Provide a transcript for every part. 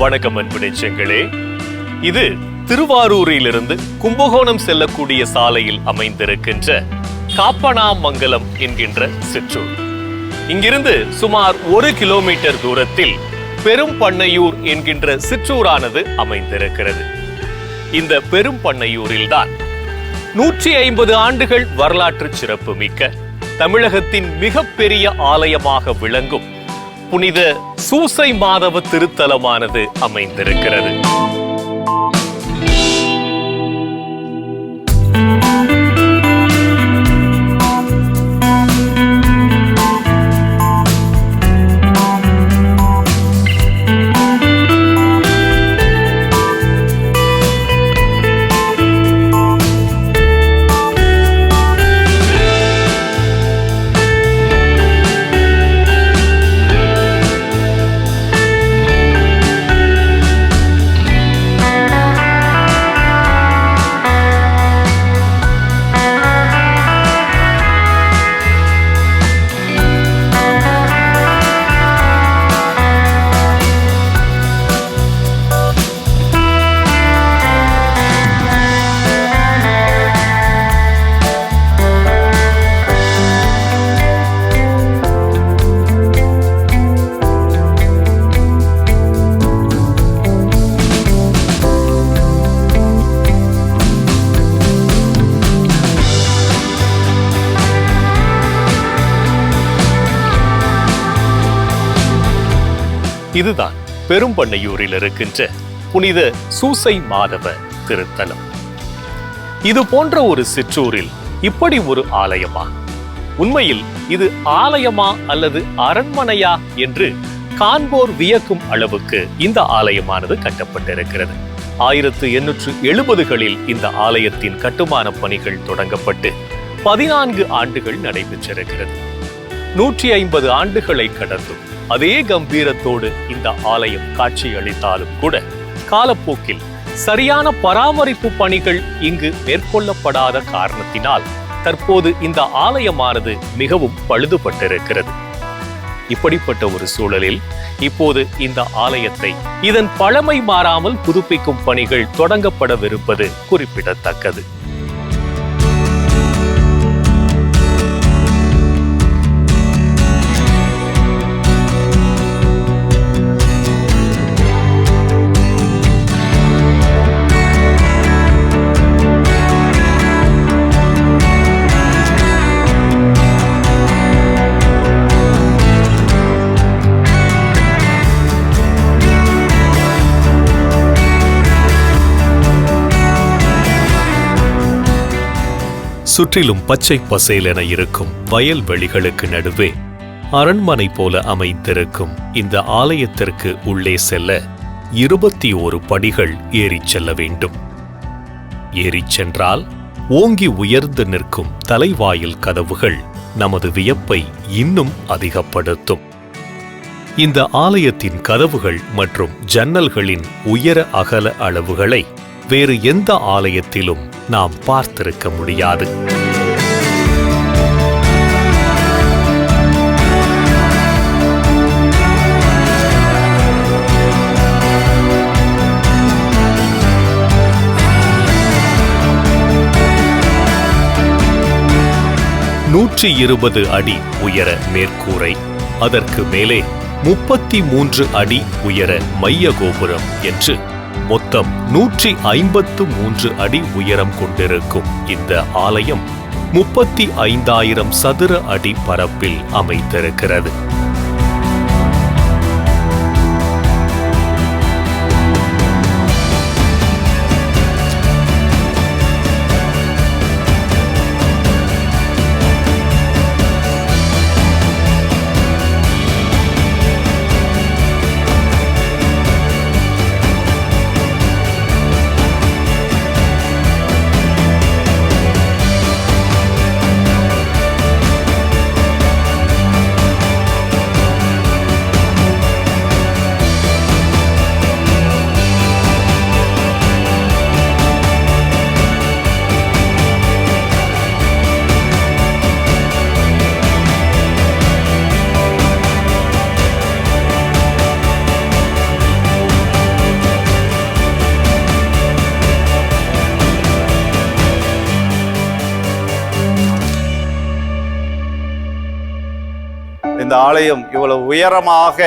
வணக்கம் அன்பு நெஞ்சங்களே. இது திருவாரூரிலிருந்து கும்பகோணம் செல்லக்கூடிய சாலையில் அமைந்திருக்கின்ற காப்பனாமங்கலம் என்கின்ற சிற்றூர். இங்கிருந்து சுமார் 1 கிலோமீட்டர் தூரத்தில் பெரும்பண்ணையூர் என்கின்ற சிற்றூரானது அமைந்திருக்கிறது. இந்த பெரும்பண்ணையூரில்தான் 150 ஆண்டுகள் வரலாற்று சிறப்பு மிக்க தமிழகத்தின் மிகப்பெரிய ஆலயமாக விளங்கும் புனித சூசை மாதவ திருத்தலமானது அமைந்திருக்கிறது. இதுதான் பெரும்பண்ணையூரில் இருக்கின்ற புனித சூசை மாதவ திருத்தலம். இது போன்ற ஒரு சிற்றூரில் இப்படி ஒரு ஆலயமா? உண்மையில் இது ஆலயமா அல்லது அரண்மனையா என்று காண்போர் வியக்கும் அளவுக்கு இந்த ஆலயமானது கட்டப்பட்டிருக்கிறது. 1870களில் இந்த ஆலயத்தின் கட்டுமான பணிகள் தொடங்கப்பட்டு 14 ஆண்டுகள் நடைபெற்றிருக்கிறது. 150 ஆண்டுகளை கடந்தும் அதே கம்பீரத்தோடு இந்த ஆலயம் காட்சியளித்தாலும் கூட காலப்போக்கில் சரியான பராமரிப்பு பணிகள் இங்கு மேற்கொள்ளப்படாத காரணத்தினால் தற்போது இந்த ஆலயமானது மிகவும் பழுதுபட்டிருக்கிறது. இப்படிப்பட்ட ஒரு சூழலில் இப்போது இந்த ஆலயத்தை இதன் பழமை மாறாமல் புதுப்பிக்கும் பணிகள் தொடங்கப்படவிருப்பது குறிப்பிடத்தக்கது. சுற்றிலும் பச்சை பசேலென இருக்கும் வயல்வெளிகளுக்கு நடுவே அரண்மனை போல அமைந்திருக்கும் இந்த ஆலயத்திற்கு உள்ளே செல்ல 21 படிகள் ஏறிச் செல்ல வேண்டும். ஏறிச் சென்றால் ஓங்கி உயர்ந்து நிற்கும் தலைவாயில் கதவுகள் நமது வியப்பை இன்னும் அதிகப்படுத்தும். இந்த ஆலயத்தின் கதவுகள் மற்றும் ஜன்னல்களின் உயர அகல அளவுகளை வேறு எந்த ஆலயத்திலும் நாம் பார்த்திருக்க முடியாது. நூற்றி 20 அடி உயர மேற்கூரை, அதற்கு மேலே 33 அடி உயர மைய கோபுரம் என்று மொத்தம் 153 அடி உயரம் கொண்டிருக்கும் இந்த ஆலயம் 35,000 சதுர அடி பரப்பில் அமைந்திருக்கிறது. இந்த ஆலயம் இவ்வளவு உயரமாக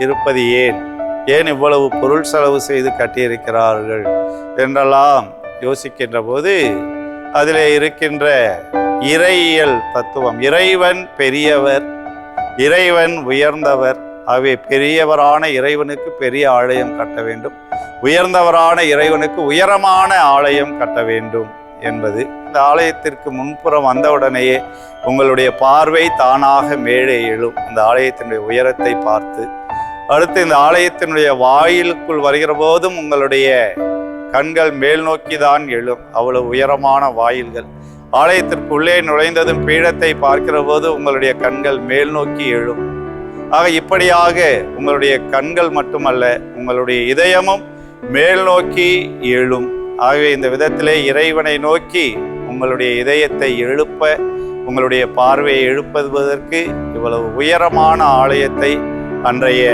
இருப்பது ஏன் இவ்வளவு பொருள் செலவு செய்து கட்டியிருக்கிறார்கள் என்றெல்லாம் யோசிக்கின்ற போது அதிலே இருக்கின்ற இறையியல் தத்துவம், இறைவன் பெரியவர், இறைவன் உயர்ந்தவர். ஆகவே பெரியவரான இறைவனுக்கு பெரிய ஆலயம் கட்ட வேண்டும், உயர்ந்தவரான இறைவனுக்கு உயரமான ஆலயம் கட்ட வேண்டும் என்பது. இந்த ஆலயத்திற்கு முன்புறம் வந்தவுடனேயே உங்களுடைய பார்வை தானாக மேலே எழும். இந்த ஆலயத்தினுடைய உயரத்தை பார்த்து அடுத்து இந்த ஆலயத்தினுடைய வாயிலுக்குள் வருகிற போதும் உங்களுடைய கண்கள் மேல் நோக்கி தான் எழும். அவ்வளவு உயரமான வாயில்கள். ஆலயத்திற்குள்ளே நுழைந்ததும் பீடத்தை பார்க்கிற போது உங்களுடைய கண்கள் மேல் நோக்கி எழும். ஆக இப்படியாக உங்களுடைய கண்கள் மட்டுமல்ல, உங்களுடைய இதயமும் மேல் நோக்கி எழும். ஆகவே இந்த விதத்திலே இறைவனை நோக்கி உங்களுடைய இதயத்தை எழுப்ப, உங்களுடைய பார்வையை எழுப்புவதற்கு இவ்வளவு உயரமான ஆலயத்தை அன்றைய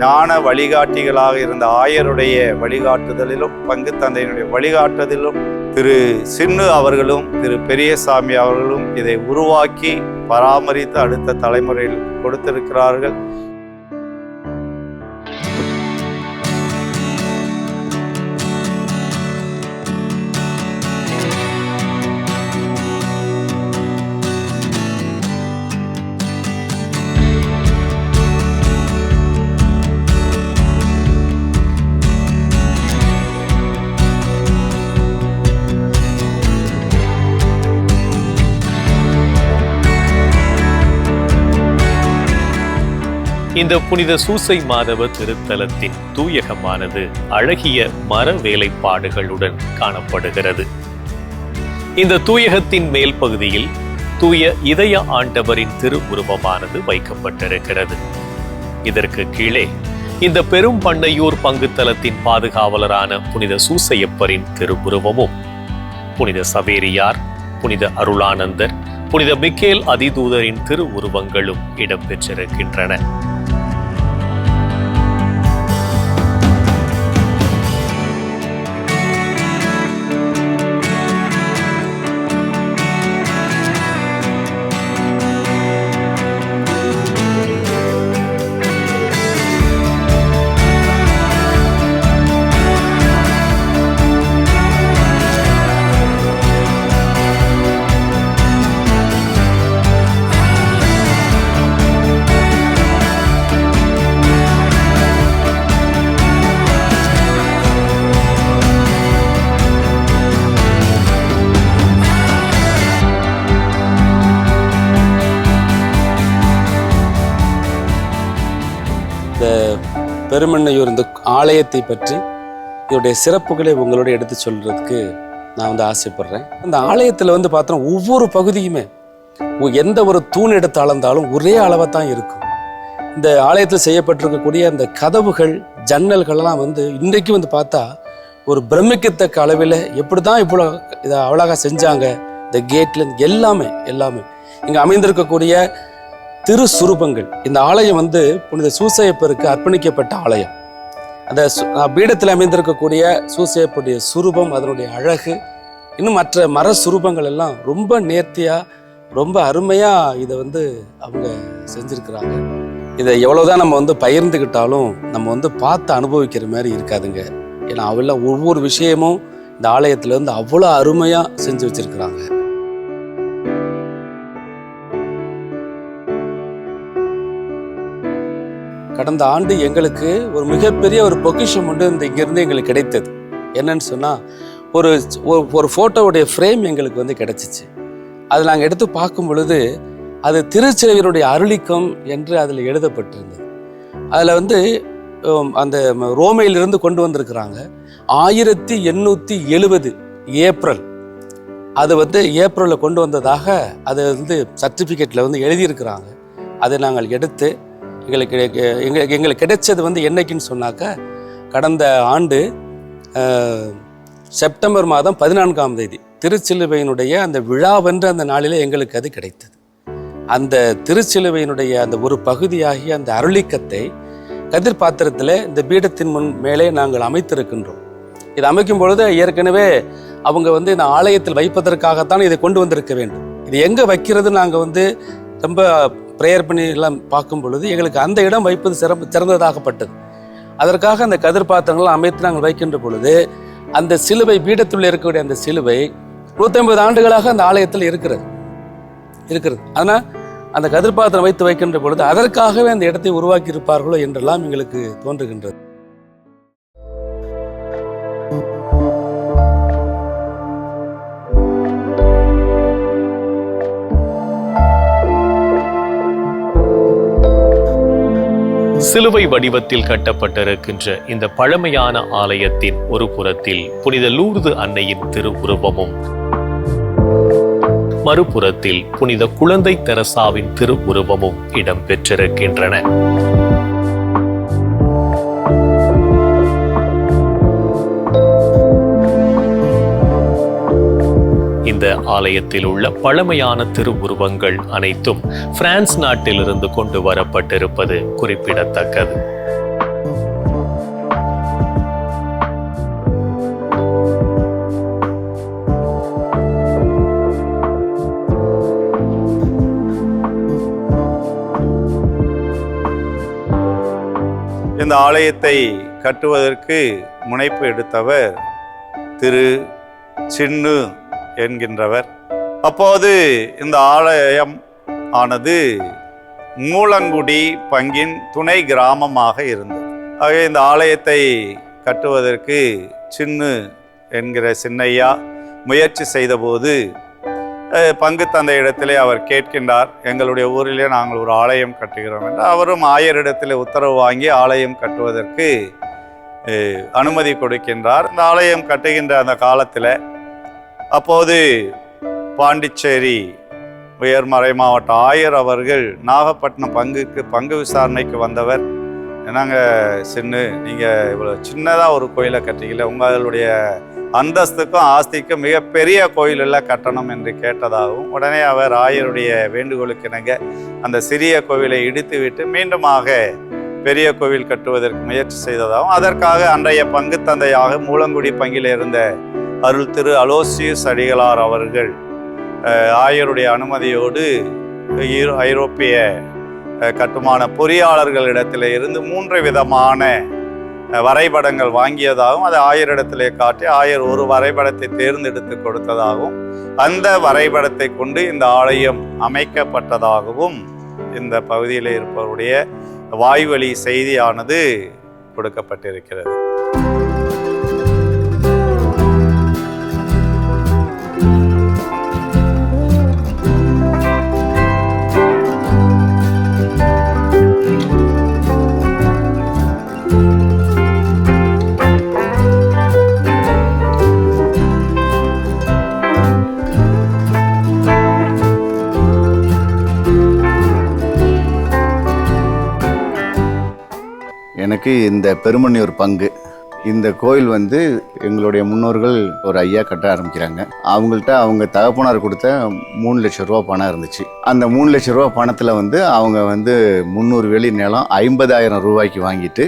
ஞான வழிகாட்டிகளாக இருந்த ஆயருடைய வழிகாட்டுதலிலும் பங்கு தந்தையினுடைய வழிகாட்டுதலிலும் திரு சின்னு அவர்களும் திரு பெரியசாமி அவர்களும் இதை உருவாக்கி பராமரித்து அடுத்த தலைமுறையில் கொடுத்திருக்கிறார்கள். இந்த புனித சூசை மாதவ திருத்தலத்தின் தூயகமானது அழகிய மர வேலைப்பாடுகளுடன் காணப்படுகிறது. இந்த தூயகத்தின் மேல் பகுதியில் தூய இதய ஆண்டவரின் திருவுருவமானது வைக்கப்பட்டிருக்கிறது. இதற்கு கீழே இந்த பெரும் பண்ணையூர் பங்குத்தலத்தின் பாதுகாவலரான புனித சூசையப்பரின் திருவுருவமும், புனித சவேரியார், புனித அருளானந்தர், புனித மிக்கேல் அதிதூதரின் திருவுருவங்களும் இடம்பெற்றிருக்கின்றன. பெருமண்ணையூர் இந்த ஆலயத்தை பற்றி இதோடைய சிறப்புகளை உங்களோட எடுத்து சொல்றதுக்கு நான் ஆசைப்படுறேன். இந்த ஆலயத்தில் பார்த்தோன்னா ஒவ்வொரு பகுதியுமே எந்த ஒரு தூண் எடுத்து அளந்தாலும் ஒரே அளவாக தான் இருக்கும். இந்த ஆலயத்தில் செய்யப்பட்டிருக்கக்கூடிய அந்த கதவுகள், ஜன்னல்கள்லாம் இன்றைக்கு பார்த்தா ஒரு பிரமிக்கத்தக்க அளவில் எப்படி தான் இவ்வளோ இதை அவ்வளோகா செஞ்சாங்க. இந்த கேட்லேருந்து எல்லாமே இங்கே அமைந்திருக்கக்கூடிய திருசுரூபங்கள். இந்த ஆலயம் புனித சூசையப்பருக்கு அர்ப்பணிக்கப்பட்ட ஆலயம். அந்த பீடத்தில் அமைந்திருக்கக்கூடிய சூசையப்பருடைய சுரூபம், அதனுடைய அழகு, இன்னும் மற்ற மர சுரூபங்கள் எல்லாம் ரொம்ப நேர்த்தியாக, ரொம்ப அருமையாக இதை அவங்க செஞ்சுருக்கிறாங்க. இதை எவ்வளோதான் நம்ம பகிர்ந்துக்கிட்டாலும் நம்ம பார்த்து அனுபவிக்கிற மாதிரி இருக்காதுங்க. ஏன்னா அவெல்லாம் ஒவ்வொரு விஷயமும் இந்த ஆலயத்தில் அவ்வளோ அருமையாக செஞ்சு வச்சுருக்கிறாங்க. கடந்த ஆண்டு எங்களுக்கு ஒரு மிகப்பெரிய ஒரு பொக்கிஷம் இங்கேருந்து எங்களுக்கு கிடைத்தது. என்னன்னு சொன்னால் ஒரு ஃபோட்டோவுடைய ஃப்ரேம் எங்களுக்கு கிடைச்சிச்சு. அதை நாங்கள் எடுத்து பார்க்கும் பொழுது அது திருச்செவியருடைய அருளிக்கம் என்று அதில் எழுதப்பட்டிருந்தது. அதில் அந்த ரோமையிலிருந்து கொண்டு வந்திருக்கிறாங்க. 1870 ஏப்ரல், அது ஏப்ரலில் கொண்டு வந்ததாக அது சர்டிஃபிகேட்டில் எழுதியிருக்கிறாங்க. அதை நாங்கள் எடுத்து எங்களுக்கு கிடைச்சது என்னைக்குன்னு சொன்னாக்க, கடந்த ஆண்டு செப்டம்பர் மாதம் 14ஆம் தேதி திருச்சிலுவையினுடைய அந்த விழாவென்ற அந்த நாளிலே எங்களுக்கு அது கிடைத்தது. அந்த திருச்சிலுவையினுடைய அந்த ஒரு பகுதியாகிய அந்த அருளிக்கத்தை கதிர் பாத்திரத்தில் இந்த பீடத்தின் முன் மேலே நாங்கள் அமைத்திருக்கின்றோம். இது அமைக்கும் பொழுது ஏற்கனவே அவங்க இந்த ஆலயத்தில் வைப்பதற்காகத்தான் இதை கொண்டு வந்திருக்க வேண்டும். இது எங்கே வைக்கிறது நாங்கள் ரொம்ப ப்ரேயர் பண்ணி எல்லாம் பார்க்கும் பொழுது எங்களுக்கு அந்த இடம் வைப்பது சிறந்ததாகப்பட்டது. அதற்காக அந்த கதிர் பாத்திரங்கள் அமைத்து நாங்கள் வைக்கின்ற பொழுது அந்த சிலுவை, பீடத்துள்ள இருக்கக்கூடிய அந்த சிலுவை 150 ஆண்டுகளாக அந்த ஆலயத்தில் இருக்கிறது. ஆனால் அந்த கதிர் பாத்திரம் வைத்து வைக்கின்ற பொழுது அதற்காகவே அந்த இடத்தை உருவாக்கி இருப்பார்களோ என்றெல்லாம் எங்களுக்கு தோன்றுகின்றது. சிலுவை வடிவத்தில் கட்டப்பட்டிருக்கின்ற இந்த பழமையான ஆலயத்தின் ஒரு புறத்தில் புனித லூர்து அன்னையின் திருவுருவமும், மறுபுறத்தில் புனித குழந்தை தெரசாவின் திருவுருவமும் இடம்பெற்றிருக்கின்றன. இந்த ஆலயத்தில் உள்ள பழமையான திருவுருவங்கள் அனைத்தும் பிரான்ஸ் நாட்டிலிருந்து கொண்டு வரப்பட்டிருப்பது குறிப்பிடத்தக்கது. இந்த ஆலயத்தை கட்டுவதற்கு முனைப்பு எடுத்தவர் திரு சின்னு என்கின்றவர். அப்போது இந்த ஆலயம் ஆனது மூலங்குடி பங்கின் துணை கிராமமாக இருந்தது. ஆகவே இந்த ஆலயத்தை கட்டுவதற்கு சின்னு என்கிற சின்னையா முயற்சி செய்தபோது பங்கு தந்தை இடத்திலே அவர் கேட்கின்றார், எங்களுடைய ஊரிலே நாங்கள் ஒரு ஆலயம் கட்டுகிறோம் என்று. அவரும் ஆயரிடத்திலே உத்தரவு வாங்கி ஆலயம் கட்டுவதற்கு அனுமதி கொடுக்கின்றார். இந்த ஆலயம் கட்டுகின்ற அந்த காலத்தில் அப்போது பாண்டிச்சேரி உயர்மறை மாவட்ட ஆயர் அவர்கள் நாகப்பட்டினம் பங்கு விசாரணைக்கு வந்தவர். என்னங்க சின்னு, நீங்கள் இவ்வளோ சின்னதாக ஒரு கோயிலை கட்டிக்கல, உங்களுடைய அந்தஸ்துக்கும் ஆஸ்திக்கும் மிகப்பெரிய கோயிலெல்லாம் கட்டணும் என்று கேட்டதாகவும், உடனே அவர் ஆயருடைய வேண்டுகோளுக்கு இணங்க அந்த சிறிய கோவிலை இடித்துவிட்டு மீண்டுமாக பெரிய கோவில் கட்டுவதற்கு முயற்சி செய்ததாகவும், அதற்காக அன்றைய பங்கு தந்தையாக மூலங்குடி பங்கில் இருந்த அருள் திரு அலோசியஸ் அடிகளார் அவர்கள் ஆயருடைய அனுமதியோடு ஐரோப்பிய கட்டுமான பொறியாளர்களிடத்தில் இருந்து 3 விதமான வரைபடங்கள் வாங்கியதாகவும், அதை ஆயரிடத்திலே காட்டி ஆயர் ஒரு வரைபடத்தை தேர்ந்தெடுத்து கொடுத்ததாகவும், அந்த வரைபடத்தை கொண்டு இந்த ஆலயம் அமைக்கப்பட்டதாகவும் இந்த பகுதியில் இருப்பவருடைய வாய்வழி செய்தியானது கொடுக்கப்பட்டிருக்கிறது. எனக்கு இந்த பெருமண்ணியூர் பங்கு, இந்த கோயில் எங்களுடைய முன்னோர்கள் ஒரு ஐயா கட்ட ஆரம்பிக்கிறாங்க. அவங்கள்ட்ட அவங்க தகப்பனார் கொடுத்த 3 லட்சம் ரூபா பணம் இருந்துச்சு. அந்த 3 லட்சம் ரூபா பணத்தில் அவங்க 300 வேலி நிலம் 50,000 ரூபாய்க்கு வாங்கிட்டு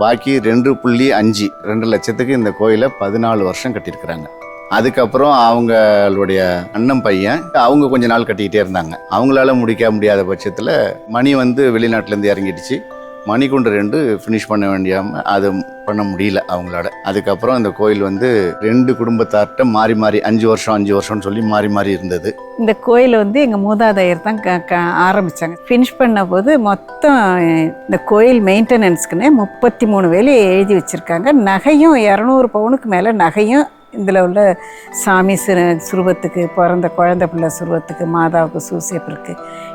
பாக்கி 2.5 லட்சத்துக்கு இந்த கோயிலை 14 வருஷம் கட்டியிருக்கிறாங்க. அதுக்கப்புறம் அவங்களுடைய அண்ணன் பையன் அவங்க கொஞ்ச நாள் கட்டிக்கிட்டே இருந்தாங்க. அவங்களால முடியாத பட்சத்தில் மணி வெளிநாட்டிலேருந்து இறங்கிடுச்சு. மணிக்குண்டு 2 ஃபினிஷ் பண்ண வேண்டியாமல் அது பண்ண முடியல அவங்களால. அதுக்கப்புறம் அந்த கோயில் 2 குடும்பத்தார்கிட்ட மாறி 5 வருஷம்னு சொல்லி மாறி இருந்தது. இந்த கோயில் எங்கள் மூதாதையர் தான் ஆரம்பித்தாங்க. ஃபினிஷ் பண்ண போது மொத்தம் இந்த கோயில் மெயின்டெனன்ஸ்க்குன்னு 33 வேலி எழுதி வச்சுருக்காங்க. நகையும் 200 பவுனுக்கு மேலே நகையும், இதில் உள்ள சாமி சுருவத்துக்கு, பிறந்த குழந்தை பிள்ளை சுருவத்துக்கு, மாதாவுக்கு, சூசேப்பருக்கு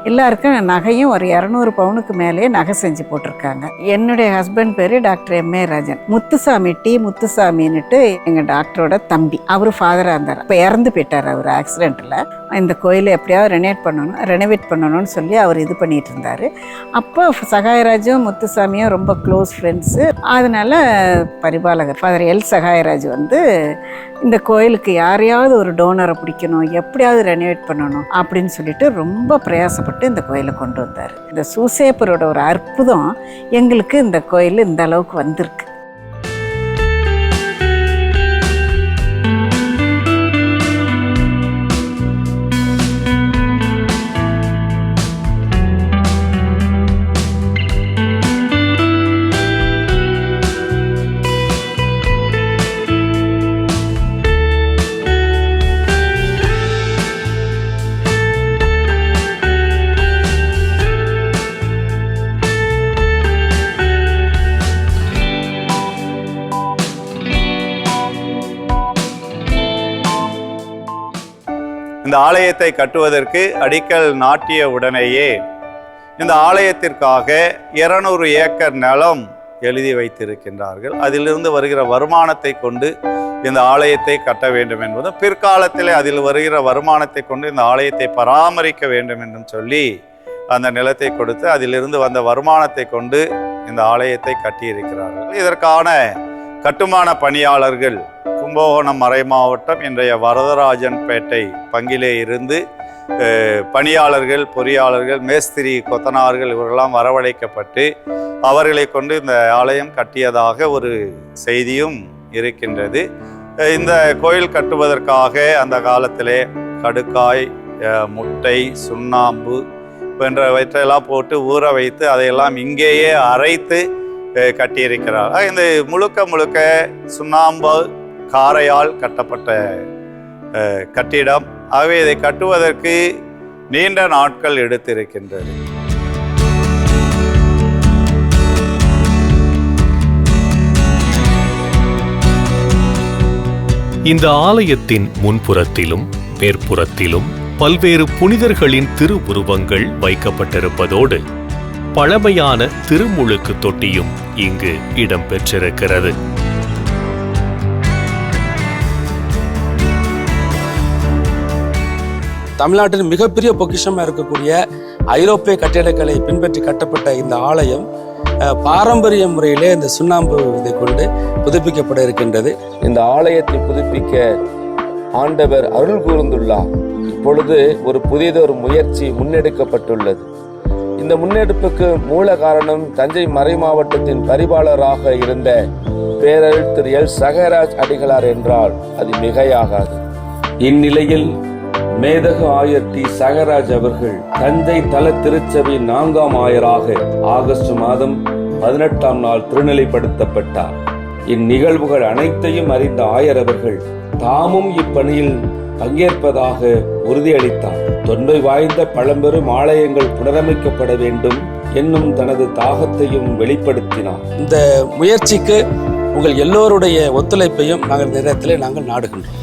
எல்லாருக்கும் நகையும் ஒரு 200 பவுனுக்கு மேலே நகை செஞ்சு போட்டிருக்காங்க. என்னுடைய ஹஸ்பண்ட் பேர் டாக்டர் M.A. ராஜன். முத்துசாமின்னுட்டு எங்கள் டாக்டரோட தம்பி. அவர் ஃபாதராக இருந்தார். இப்போ இறந்து போயிட்டார் அவர் ஆக்சிடெண்ட்டில். இந்த கோயிலை எப்படியாவது ரெனோவேட் பண்ணணும்னு சொல்லி அவர் இது பண்ணிகிட்டு இருந்தார். அப்போ சகாயராஜும் முத்துசாமியும் ரொம்ப க்ளோஸ் ஃப்ரெண்ட்ஸு. அதனால் பரிபாலகர் ஃபாதர் எல் சகாயராஜ் இந்த கோயிலுக்கு யாரையாவது ஒரு டோனரை பிடிக்கணும், எப்படியாவது ரெனோவேட் பண்ணணும் அப்படின்னு சொல்லிட்டு ரொம்ப பிரயாசப்பட்டு இந்த கோயிலை கொண்டு வந்தார். இந்த சூசேப்பரோட ஒரு அற்புதம் எங்களுக்கு இந்த கோயில் இந்த அளவுக்கு வந்திருக்கு. இந்த ஆலயத்தை கட்டுவதற்கு அடிக்கல் நாட்டிய உடனேயே இந்த ஆலயத்திற்காக 200 ஏக்கர் நிலம் எழுதி வைத்திருக்கின்றார்கள். அதிலிருந்து வருகிற வருமானத்தை கொண்டு இந்த ஆலயத்தை கட்ட வேண்டும் என்பதும், பிற்காலத்தில் அதில் வருகிற வருமானத்தை கொண்டு இந்த ஆலயத்தை பராமரிக்க வேண்டும் என்றும் சொல்லி அந்த நிலத்தை கொடுத்து அதிலிருந்து வந்த வருமானத்தை கொண்டு இந்த ஆலயத்தை கட்டியிருக்கிறார்கள். இதற்கான கட்டுமான பணியாளர்கள் கும்பகோணம் மறை மாவட்டம் இன்றைய வரதராஜன்பேட்டை பங்கிலே இருந்து பணியாளர்கள், பொறியாளர்கள், மேஸ்திரி, கொத்தனார்கள் இவர்களெல்லாம் வரவழைக்கப்பட்டு அவர்களை கொண்டு இந்த ஆலயம் கட்டியதாக ஒரு செய்தியும் இருக்கின்றது. இந்த கோயில் கட்டுவதற்காக அந்த காலத்திலே கடுக்காய், முட்டை, சுண்ணாம்பு போன்றவற்றையெல்லாம் போட்டு ஊற வைத்து அதையெல்லாம் இங்கேயே அரைத்து கட்டியிருக்கிறார். இந்த முழுக்க சுண்ணாம்பு காரையால் கட்டப்பட்ட கட்டிடம். ஆகவே இதை கட்டுவதற்கு நீண்ட நாட்கள் எடுத்திருக்கின்றது. இந்த ஆலயத்தின் முன்புறத்திலும் மேற்புறத்திலும் பல்வேறு புனிதர்களின் திருவுருவங்கள் வைக்கப்பட்டிருப்பதோடு பழமையான திருமுழுக்கு தொட்டியும் இங்கு இடம்பெற்றிருக்கிறது. தமிழ்நாட்டின் மிகப்பெரிய பொக்கிஷமாக இருக்கக்கூடிய ஐரோப்பிய கட்டிடக்கலை பின்பற்றி கட்டப்பட்ட இந்த ஆலயம் பாரம்பரிய முறையிலே இந்த சுண்ணாம்பு இதை கொண்டு புதுப்பிக்கப்பட இருக்கின்றது. இந்த ஆலயத்தை புதுப்பிக்க ஆண்டவர் அருள் கூர்ந்துள்ளார். இப்பொழுது ஒரு புதியதொரு முயற்சி முன்னெடுக்கப்பட்டுள்ளது. இந்த முன்னெடுப்புக்கு மூல காரணம் தஞ்சை மறை மாவட்டத்தின் பரிபாலராக இருந்த பேரறிஞர் திரு எல் சகராஜ் அடிகளார் என்றால் அது மிகையாகாது. இந்நிலையில் மேதகு ஆயர் டி சகராஜ் அவர்கள் தஞ்சை தல திருச்சபை 4ஆம் ஆயராக ஆகஸ்ட் மாதம் 18ஆம் நாள் திருநிலைப்படுத்தப்பட்டார். இந்நிகழ்வுகள் அனைத்தையும் அறிந்த ஆயர் அவர்கள் தாமும் இப்பணியில் பங்கேற்பதாக உறுதியளித்தார். தொன்மை வாய்ந்த பழம்பெரும் ஆலயங்கள் புனரமைக்கப்பட வேண்டும் என்னும் தனது தாகத்தையும் வெளிப்படுத்தினார். இந்த முயற்சிக்கு உங்கள் எல்லோருடைய ஒத்துழைப்பையும் நாங்கள் நேரத்திலே நாங்கள் நாடுகின்றோம்.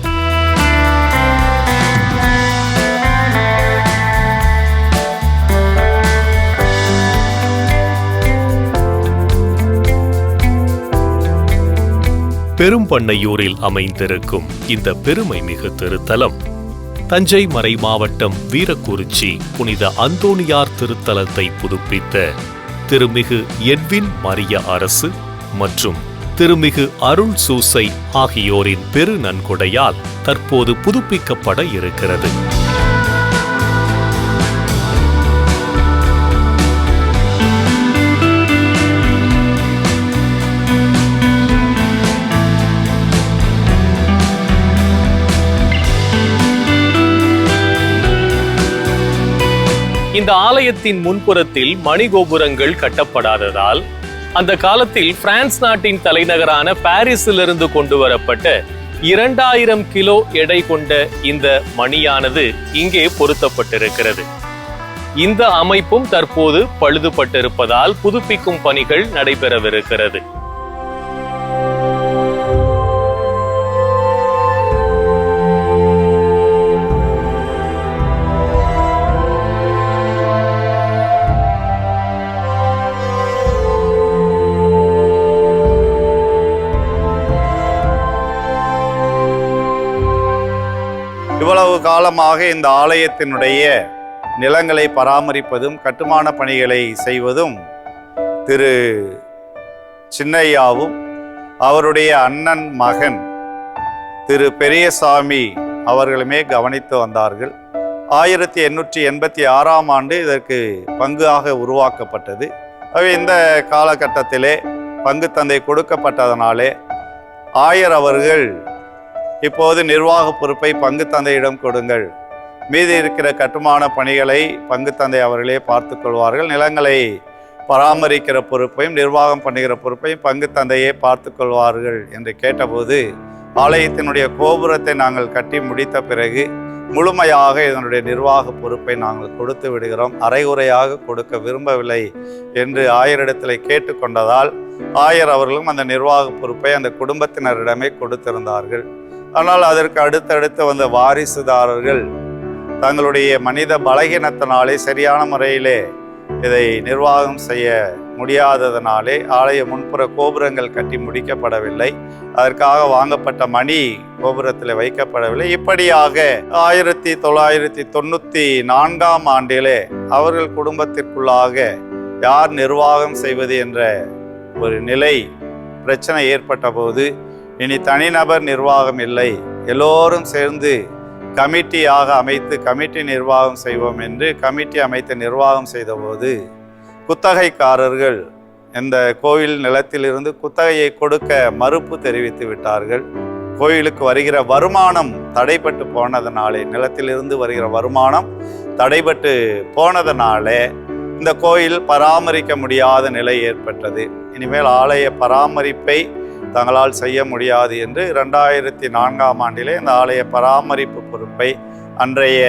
பெரும்பண்ணையூரில் அமைந்திருக்கும் இந்த பெருமை மிகு திருத்தலம் தஞ்சை மறை மாவட்டம் வீரக்குறிச்சி புனித அந்தோணியார் திருத்தலத்தை புதுப்பித்த திருமிகு எட்வின் மரிய அரசு மற்றும் திருமிகு அருள் சூசை ஆகியோரின் பெரு நன்கொடையால் தற்போது புதுப்பிக்கப்பட இருக்கிறது. இந்த ஆலயத்தின் முன்புறத்தில் மணிகோபுரங்கள் கட்டப்படாததால் அந்த காலத்தில் பிரான்ஸ் நாட்டின் தலைநகரான பாரிஸிலிருந்து கொண்டு வரப்பட்ட 2000 கிலோ எடை கொண்ட இந்த மணியானது இங்கே பொருத்தப்பட்டிருக்கிறது. இந்த அமைப்பும் தற்போது பழுதுபட்டிருப்பதால் புதுப்பிக்கும் பணிகள் நடைபெறவிருக்கிறது. இவ்வளவு காலமாக இந்த ஆலயத்தினுடைய நிலங்களை பராமரிப்பதும் கட்டுமான பணிகளை செய்வதும் திரு சின்னையாவும் அவருடைய அண்ணன் மகன் திரு பெரியசாமி அவர்களுமே கவனித்து வந்தார்கள். 1886ஆம் ஆண்டு இதற்கு பங்காக உருவாக்கப்பட்டது. இந்த காலகட்டத்திலே பங்கு தந்தை கொடுக்கப்பட்டதனாலே ஆயர் அவர்கள் இப்போது நிர்வாக பொறுப்பை பங்கு தந்தையிடம் கொடுங்கள், மீதி இருக்கிற கட்டுமான பணிகளை பங்கு தந்தை அவர்களே பார்த்து கொள்வார்கள், நிலங்களை பராமரிக்கிற பொறுப்பையும் நிர்வாகம் பண்ணுகிற பொறுப்பையும் பங்கு தந்தையே பார்த்து கொள்வார்கள் என்று கேட்டபோது, ஆலயத்தினுடைய கோபுரத்தை நாங்கள் கட்டி முடித்த பிறகு முழுமையாக இதனுடைய நிர்வாக பொறுப்பை நாங்கள் கொடுத்து விடுகிறோம், அரைகுறையாக கொடுக்க விரும்பவில்லை என்று ஆயரிடத்தில் கேட்டுக்கொண்டதால் ஆயர் அவர்களும் அந்த நிர்வாக பொறுப்பை அந்த குடும்பத்தினரிடமே கொடுத்திருந்தார்கள். ஆனால் அதற்கு அடுத்தடுத்து வந்த வாரிசுதாரர்கள் தங்களுடைய மனித பலகீனத்தினாலே சரியான முறையிலே இதை நிர்வாகம் செய்ய முடியாததனாலே ஆலய முன்புற கோபுரங்கள் கட்டி முடிக்கப்படவில்லை. அதற்காக வாங்கப்பட்ட மணி கோபுரத்தில் வைக்கப்படவில்லை. இப்படியாக 1994ஆம் ஆண்டிலே அவர்கள் குடும்பத்திற்குள்ளாக யார் நிர்வாகம் செய்வது என்ற ஒரு நிலை பிரச்சனை ஏற்பட்ட போது, இனி தனிநபர் நிர்வாகம் இல்லை, எல்லோரும் சேர்ந்து கமிட்டியாக அமைத்து கமிட்டி நிர்வாகம் செய்வோம் என்று கமிட்டி அமைத்து நிர்வாகம் செய்தபோது, குத்தகைக்காரர்கள் இந்த கோயில் நிலத்திலிருந்து குத்தகையை கொடுக்க மறுப்பு தெரிவித்து விட்டார்கள். கோயிலுக்கு வருகிற வருமானம் தடைப்பட்டு போனதனாலே, நிலத்திலிருந்து வருகிற வருமானம் தடைப்பட்டு போனதனாலே இந்த கோயில் பராமரிக்க முடியாத நிலை ஏற்பட்டது. இனிமேல் ஆலய பராமரிப்பை தங்களால் செய்ய முடியாது என்று 2004ஆம் ஆண்டிலே இந்த ஆலய பராமரிப்பு பொறுப்பை அன்றைய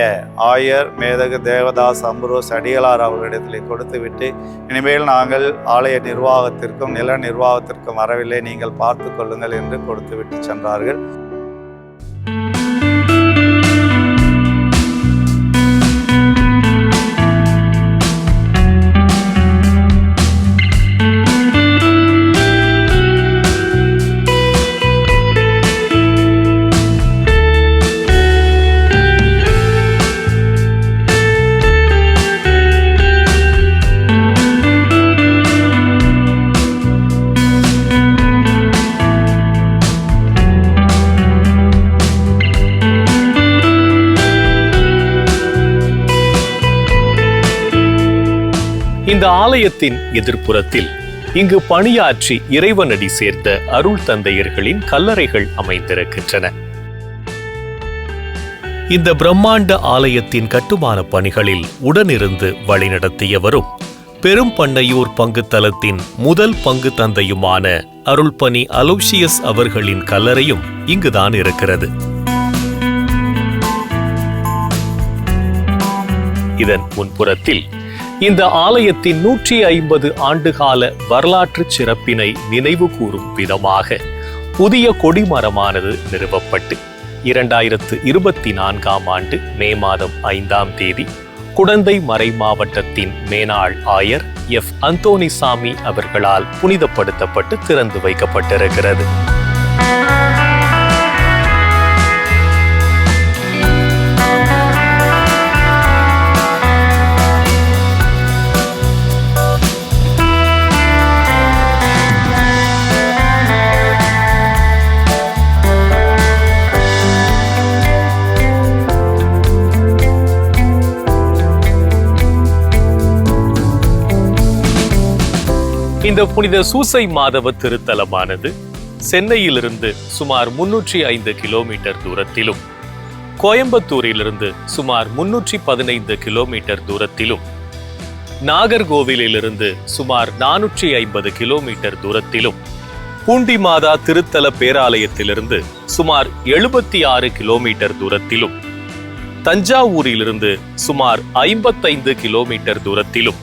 ஆயர் மேதகு தேவதாஸ் அம்புரோஸ் அடிகளார் அவர்களிடத்தில் கொடுத்துவிட்டு, இனிமேல் நாங்கள் ஆலய நிர்வாகத்திற்கும் நில நிர்வாகத்திற்கும் வரவில்லை, நீங்கள் பார்த்து கொள்ளுங்கள் என்று கொடுத்துவிட்டு சென்றார்கள். இந்த ஆலயத்தின் எதிர்ப்புறத்தில் இங்கு பணியாற்றி இறைவனடி சேர்ந்த அருள் தந்தையர்களின் கல்லறைகள் அமைந்திருக்கின்றன. இந்த பிரம்மாண்ட ஆலயத்தின் கட்டுமான பணிகளில் உடனிருந்து வழிநடத்தியவரும் பெரும்பண்ணையூர் பங்கு தலத்தின் முதல் பங்கு தந்தையுமான அருள்பணி அலோசியஸ் அவர்களின் கல்லறையும் இங்குதான் இருக்கிறது. இதன் முன்புறத்தில் இந்த ஆலயத்தின் 150 ஆண்டுகால வரலாற்று சிறப்பினை நினைவு கூறும் விதமாக புதிய கொடிமரமானது நிறுவப்பட்டு 2024ஆம் ஆண்டு மே மாதம் 5ஆம் தேதி குடந்தை மறை மாவட்டத்தின் மேனாள் ஆயர் எஃப் அந்தோனிசாமி அவர்களால் புனிதப்படுத்தப்பட்டு திறந்து வைக்கப்பட்டிருக்கிறது. இந்த புனித சூசை மாதவ திருத்தலமானது சென்னையிலிருந்து சுமார் 305 கிலோமீட்டர் தூரத்திலும், கோயம்புத்தூரிலிருந்து சுமார் 315 கிலோமீட்டர் தூரத்திலும், நாகர்கோவிலிருந்து சுமார் 450 கிலோமீட்டர் தூரத்திலும், பூண்டி மாதா திருத்தல பேராலயத்திலிருந்து சுமார் 76 கிலோமீட்டர் தூரத்திலும், தஞ்சாவூரிலிருந்து சுமார் 55 கிலோமீட்டர் தூரத்திலும்,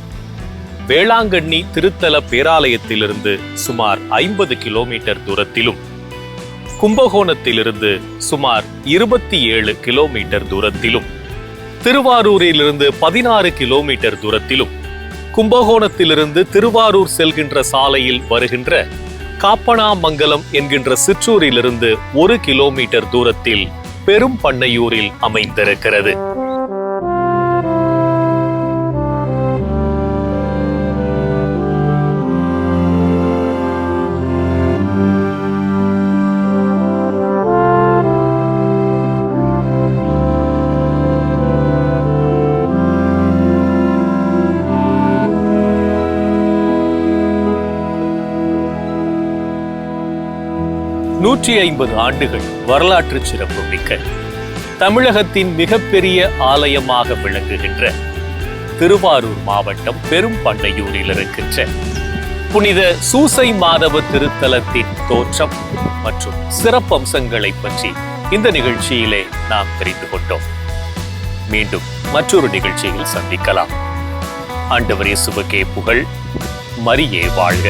வேளாங்கண்ணி திருத்தல பேராலயத்திலிருந்து சுமார் 50 கிலோமீட்டர் தூரத்திலும், கும்பகோணத்திலிருந்து சுமார் 27 கிலோமீட்டர் தூரத்திலும், திருவாரூரிலிருந்து 16 கிலோமீட்டர் தூரத்திலும், கும்பகோணத்திலிருந்து திருவாரூர் செல்கின்ற சாலையில் வருகின்ற காப்பனாமங்கலம் என்கின்ற சிற்றூரிலிருந்து 1 கிலோமீட்டர் தூரத்தில் பெரும்பண்ணையூரில் அமைந்திருக்கிறது. நூற்றி 150 ஆண்டுகள் வரலாற்று சிறப்பு மிக்க தமிழகத்தின் மிகப்பெரிய ஆலயமாக விளங்குகின்ற திருவாரூர் மாவட்டம் பெரும்பண்ணையூரில் இருக்கின்ற புனித சூசை மாதவ திருத்தலத்தின் தோற்றம் மற்றும் சிறப்பம்சங்களை பற்றி இந்த நிகழ்ச்சியிலே நாம் தெரிந்து கொண்டோம். மீண்டும் மற்றொரு நிகழ்ச்சியில் சந்திக்கலாம். ஆண்டவர் இயேசுவுக்கே புகழ். மரியே வாழ்க.